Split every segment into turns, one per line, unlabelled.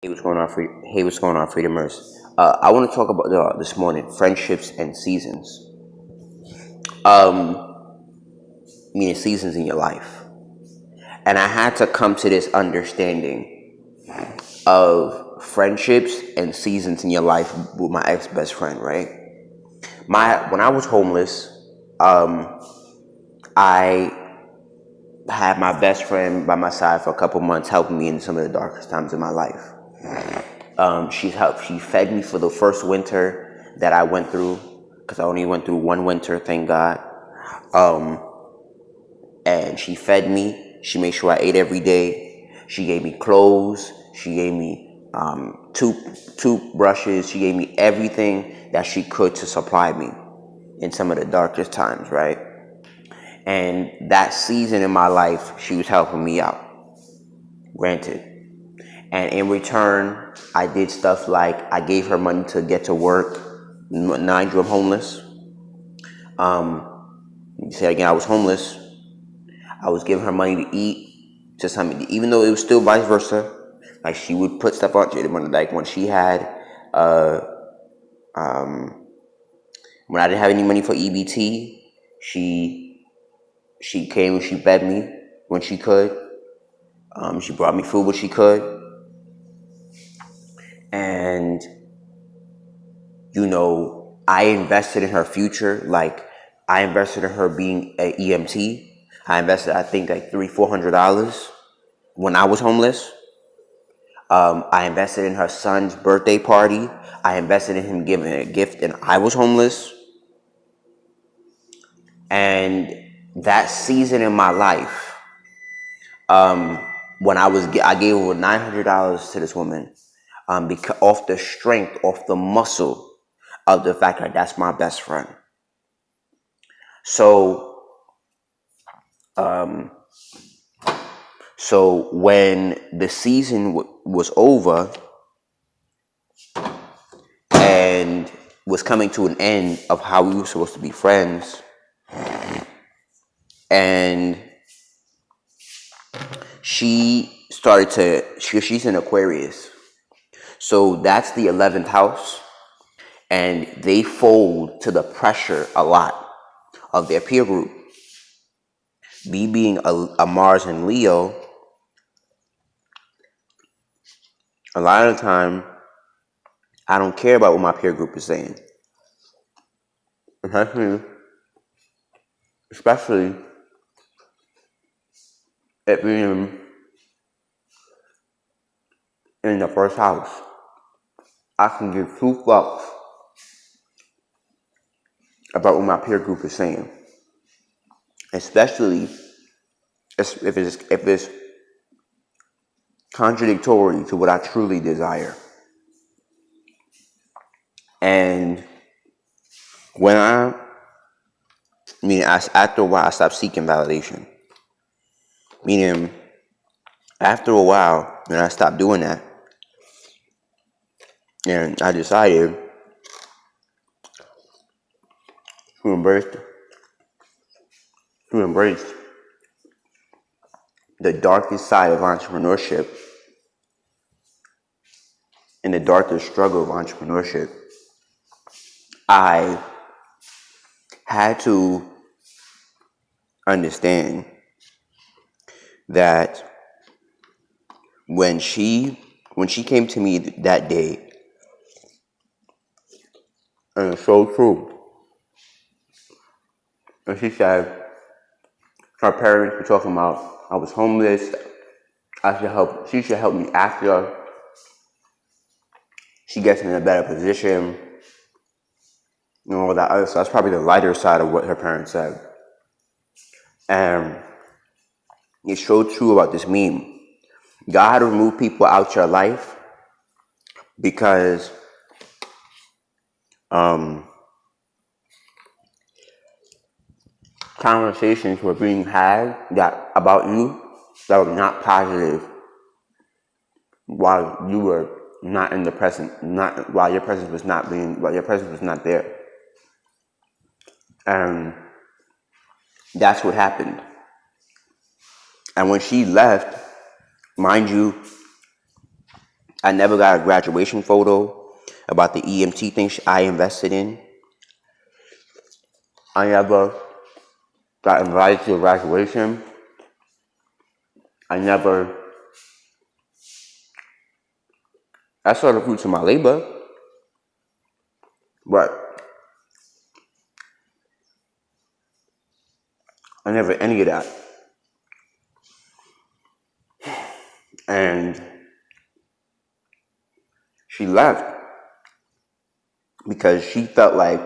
Hey, what's going on, Hey, what's going on, Freedomers? I want to talk about this morning friendships and seasons. Um, Meaning seasons in your life, and I had to come to this understanding of friendships and seasons in your life with my ex best friend. Right? When I was homeless, um, I had my best friend by my side for a couple months, helping me in some of the darkest times of my life. She fed me for the first winter that I went through, because I only went through one winter, thank God. Um, and she fed me. She made sure I ate every day. She gave me clothes. She gave me toothbrushes. She gave me everything that she could to supply me in some of the darkest times, right? And that season in my life, she was helping me out, granted. And in return, I did stuff like I gave her money to get to work. Mind you, I'm homeless. Say again, I was homeless. I was giving her money to eat, to some, even though it was still vice versa. Like she would put stuff on like when she had, uh, when I didn't have any money for EBT, she came and she fed me when she could. She brought me food when she could, and I invested in her future. Like I invested in her being an EMT. I invested, I think, like $300-400 when I was homeless. I invested in her son's birthday party. I invested in him giving a gift, and I was homeless. And that season in my life, when I gave over $900 to this woman, because off the strength, off the muscle of the fact that that's my best friend. So, so when the season was over and was coming to an end of how we were supposed to be friends, and she's an Aquarius. So that's the 11th house. And they fold to the pressure a lot of their peer group. Me being a Mars and Leo, a lot of the time, I don't care about what my peer group is saying. Especially it being in the first house. I can give two fucks about what my peer group is saying. Especially if it's contradictory to what I truly desire. And when after a while, I stopped seeking validation. Meaning, after a while, when I stopped doing that, and I decided to embrace the darkest side of entrepreneurship and the darkest struggle of entrepreneurship, I had to understand that when she came to me that day, and it's so true, and she said her parents were talking about I was homeless, she should help me after she gets in a better position, and all that other stuff. That's probably the lighter side of what her parents said. And it's so true about this meme. God remove people out your life because conversations were being had that about you that were not positive while you were not in the present, not while your presence was not there. And that's what happened. And when she left, mind you, I never got a graduation photo about the EMT thing I invested in. I never got invited to a graduation. I saw the fruits of my labor, but I never any of that. And she left because she felt like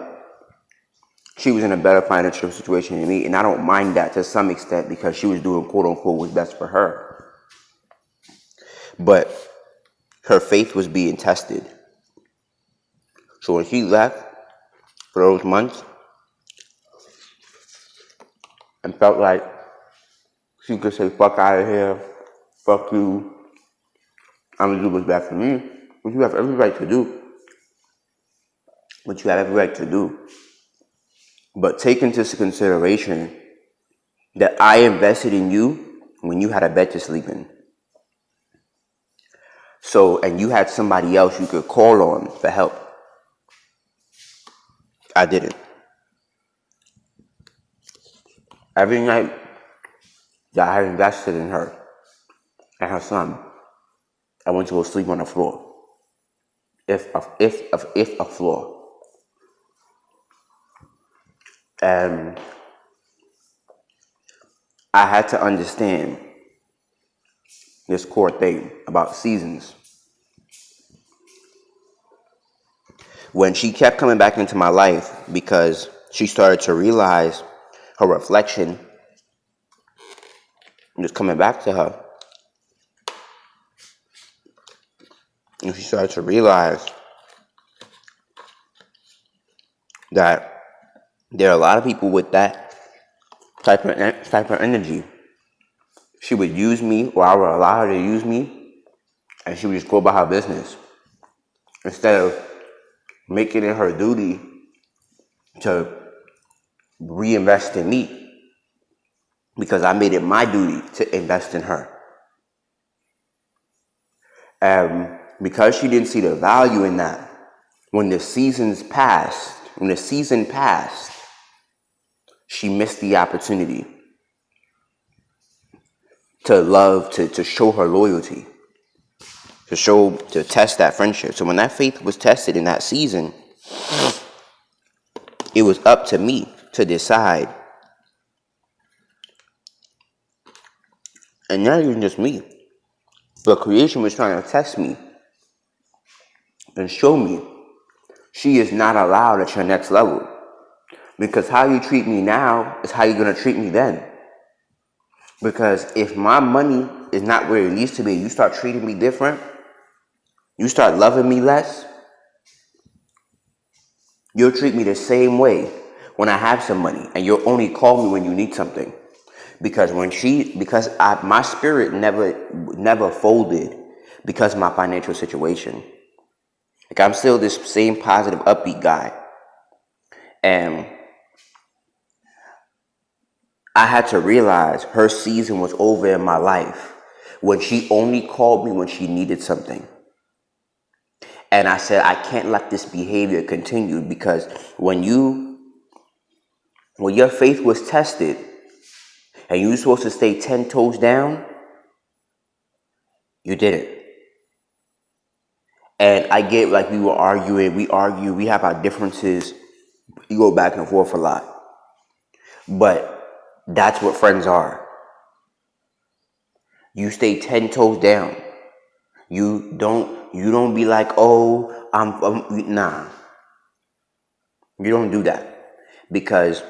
she was in a better financial situation than me. And I don't mind that to some extent because she was doing quote unquote what's best for her. But her faith was being tested. So when she left for those months and felt like she could say, fuck out of here, fuck you, I'm gonna do what's best for me, which you have every right to do. But take into consideration that I invested in you when you had a bed to sleep in. So, and you had somebody else you could call on for help. I didn't. Every night that I had invested in her and her son, I went to go sleep on the floor. If a floor. And I had to understand this core thing about seasons. When she kept coming back into my life because she started to realize her reflection was coming back to her. And she started to realize that there are a lot of people with that type of energy. She would use me, or I would allow her to use me, and she would just go about her business instead of making it her duty to reinvest in me, because I made it my duty to invest in her. And because she didn't see the value in that, when the season passed, she missed the opportunity to love, to show her loyalty, to test that friendship. So when that faith was tested in that season, it was up to me to decide. And not even just me, but creation was trying to test me and show me she is not allowed at your next level. Because how you treat me now is how you're going to treat me then. Because if my money is not where it needs to be, you start treating me different, you start loving me less, you'll treat me the same way when I have some money, and you'll only call me when you need something. Because my spirit never folded because of my financial situation. Like, I'm still this same positive, upbeat guy. And I had to realize her season was over in my life when she only called me when she needed something. And I said, I can't let this behavior continue, because when your faith was tested and you were supposed to stay 10 toes down, you didn't. And I get, like, we argue, we have our differences, we go back and forth a lot. But that's what friends are. You stay 10 toes down. You don't be like, oh, nah. You don't do that, because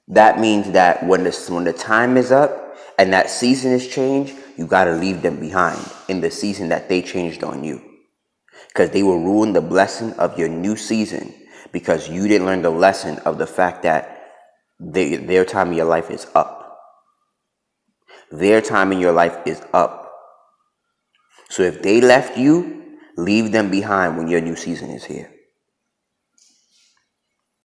that means that when the time is up and that season is changed, you got to leave them behind in the season that they changed on you, because they will ruin the blessing of your new season because you didn't learn the lesson of the fact that their time in your life is up. Their time in your life is up. So if they left you, leave them behind when your new season is here.